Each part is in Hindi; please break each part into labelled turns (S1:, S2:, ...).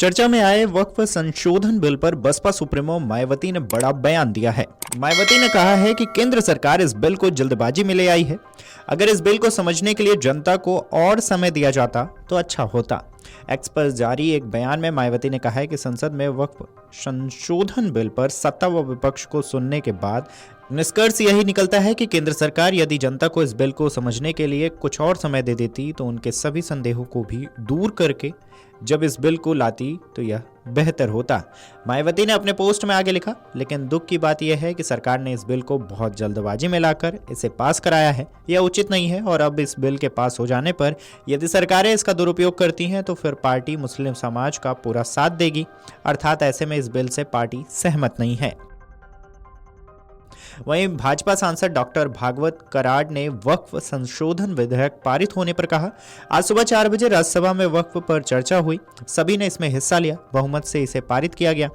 S1: चर्चा में आए वक्फ संशोधन बिल पर बसपा सुप्रीमो मायावती ने बड़ा बयान दिया है। मायावती ने कहा है कि केंद्र सरकार इस बिल को जल्दबाजी में ले आई है। अगर इस बिल को समझने के लिए जनता को और समय दिया जाता तो अच्छा होता। एक्स पर जारी एक बयान में मायावती ने कहा है कि संसद में वक्फ संशोधन बिल पर सत्ता व विपक्ष को सुनने के बाद निष्कर्ष यही निकलता है कि केंद्र सरकार यदि जनता को इस बिल को समझने के लिए कुछ और समय दे देती तो उनके सभी संदेहों को भी दूर करके जब इस बिल को लाती तो यह बेहतर होता। मायावती ने अपने पोस्ट में आगे लिखा, लेकिन दुख की बात यह है कि सरकार ने इस बिल को बहुत जल्दबाजी में लाकर इसे पास कराया है। यह उचित नहीं है और अब इस बिल के पास हो जाने पर यदि सरकारें इसका दुरुपयोग करती हैं तो फिर पार्टी मुस्लिम समाज का पूरा साथ देगी। अर्थात ऐसे में इस बिल से पार्टी सहमत नहीं है। वहीं भाजपा सांसद डॉक्टर भागवत कराड़ ने वक्फ संशोधन विधेयक पारित होने पर कहा, आज सुबह 4 बजे राज्यसभा में वक्फ पर चर्चा हुई, सभी ने इसमें हिस्सा लिया, बहुमत से इसे पारित किया गया।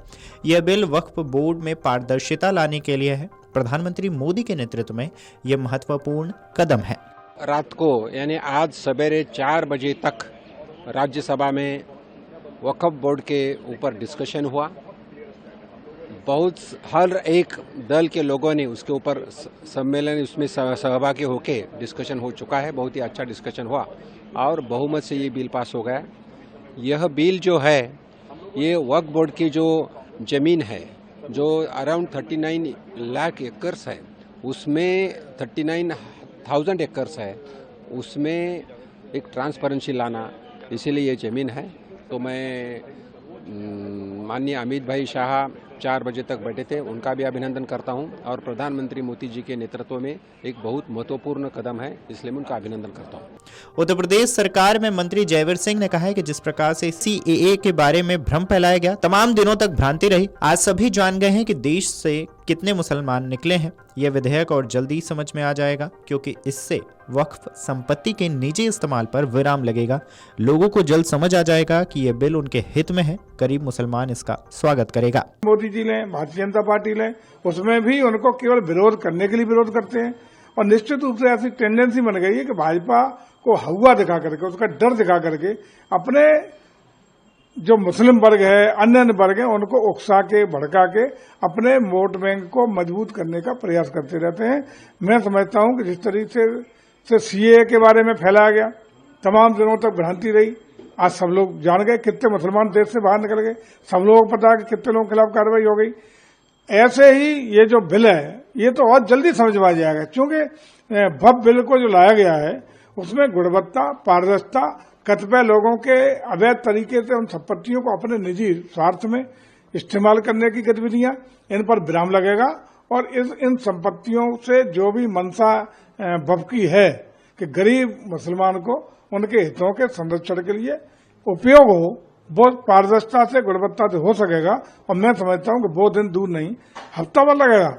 S1: यह बिल वक्फ बोर्ड में पारदर्शिता लाने के लिए है। प्रधानमंत्री मोदी के नेतृत्व में यह महत्वपूर्ण कदम है।
S2: रात को यानी आज सवेरे 4 बजे तक राज्यसभा में वक्फ बोर्ड के ऊपर डिस्कशन हुआ। हर एक दल के लोगों ने उसके ऊपर सम्मेलन उसमें सहभागी होकर डिस्कशन हो चुका है। बहुत ही अच्छा डिस्कशन हुआ और बहुमत से ये बिल पास हो गया। यह बिल जो है ये वक्फ बोर्ड की जो ज़मीन है जो अराउंड 39 लाख एकर्स है, उसमें 39,000 एकर्स है, उसमें एक ट्रांसपेरेंसी लाना, इसीलिए ये ज़मीन है। तो मैं माननीय अमित भाई शाह 4 बजे तक बैठे थे, उनका भी अभिनंदन करता हूं और प्रधानमंत्री मोदी जी के नेतृत्व में एक बहुत महत्वपूर्ण कदम है, इसलिए मैं उनका अभिनंदन करता हूं।
S1: उत्तर प्रदेश सरकार में मंत्री जयवीर सिंह ने कहा है कि जिस प्रकार से CAA के बारे में भ्रम फैलाया गया, तमाम दिनों तक भ्रांति रही, आज सभी जान गए हैं कि देश से कितने मुसलमान निकले हैं। यह विधेयक और जल्दी समझ में आ जाएगा क्योंकि इससे वक्फ संपत्ति के निजी इस्तेमाल पर विराम लगेगा। लोगों को जल्द समझ आ जाएगा कि यह बिल उनके हित में है। गरीब मुसलमान इसका स्वागत करेगा।
S3: मोदी जी ने, भारतीय जनता पार्टी ने, उसमें भी उनको केवल विरोध करने के लिए विरोध करते हैं और निश्चित रूप से ऐसी टेंडेंसी बन गई है कि भाजपा को हवा दिखा करके, उसका डर दिखा करके अपने जो मुस्लिम वर्ग है, अन्य वर्ग है, उनको उकसा के भड़का के अपने वोट बैंक को मजबूत करने का प्रयास करते रहते हैं। मैं समझता हूं कि जिस तरीके से CAA के बारे में फैलाया गया, तमाम दिनों तक भ्रांति रही, आज सब लोग जान गए, कितने मुसलमान देश से बाहर निकल गए, सब लोगों को पता है कि कितने लोगों के खिलाफ कार्रवाई हो गई। ऐसे ही ये जो बिल है ये तो और जल्दी समझ में आ जाएगा, क्योंकि वक्फ बिल को जो लाया गया है उसमें गुणवत्ता, पारदर्शिता, कतिपय लोगों के अवैध तरीके से उन संपत्तियों को अपने निजी स्वार्थ में इस्तेमाल करने की गतिविधियां, इन पर विराम लगेगा और इन संपत्तियों से जो भी मंशा वक्फ की है कि गरीब मुसलमान को उनके हितों के संरक्षण के लिए उपयोग हो, वो पारदर्शिता से, गुणवत्ता से हो सकेगा। और मैं समझता हूं कि वो दिन दूर नहीं, हफ्ता भर लगेगा।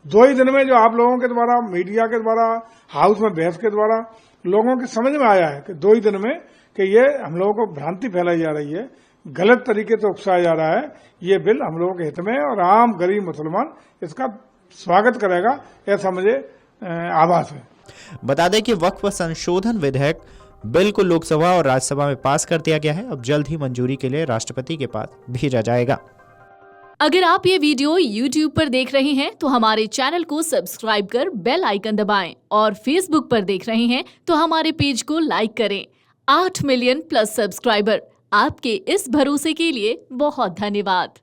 S3: 2 ही दिन में जो आप लोगों के द्वारा, मीडिया के द्वारा, हाउस में बहस के द्वारा लोगों की समझ में आया है कि 2 ही दिन में कि ये हम लोगों को भ्रांति फैलाई जा रही है, गलत तरीके से उकसाया जा रहा है। ये बिल हम लोगों के हित में है और आम गरीब मुसलमान इसका स्वागत करेगा, ऐसा मुझे आभास है।
S1: बता दें कि वक्फ संशोधन विधेयक बिल को लोकसभा और राज्यसभा में पास कर दिया गया है। अब जल्द ही मंजूरी के लिए राष्ट्रपति के पास भेजा जाएगा।
S4: अगर आप ये वीडियो YouTube पर देख रहे हैं तो हमारे चैनल को सब्सक्राइब कर बेल आइकन दबाएं और Facebook पर देख रहे हैं तो हमारे पेज को लाइक करें। 8 मिलियन प्लस सब्सक्राइबर, आपके इस भरोसे के लिए बहुत धन्यवाद।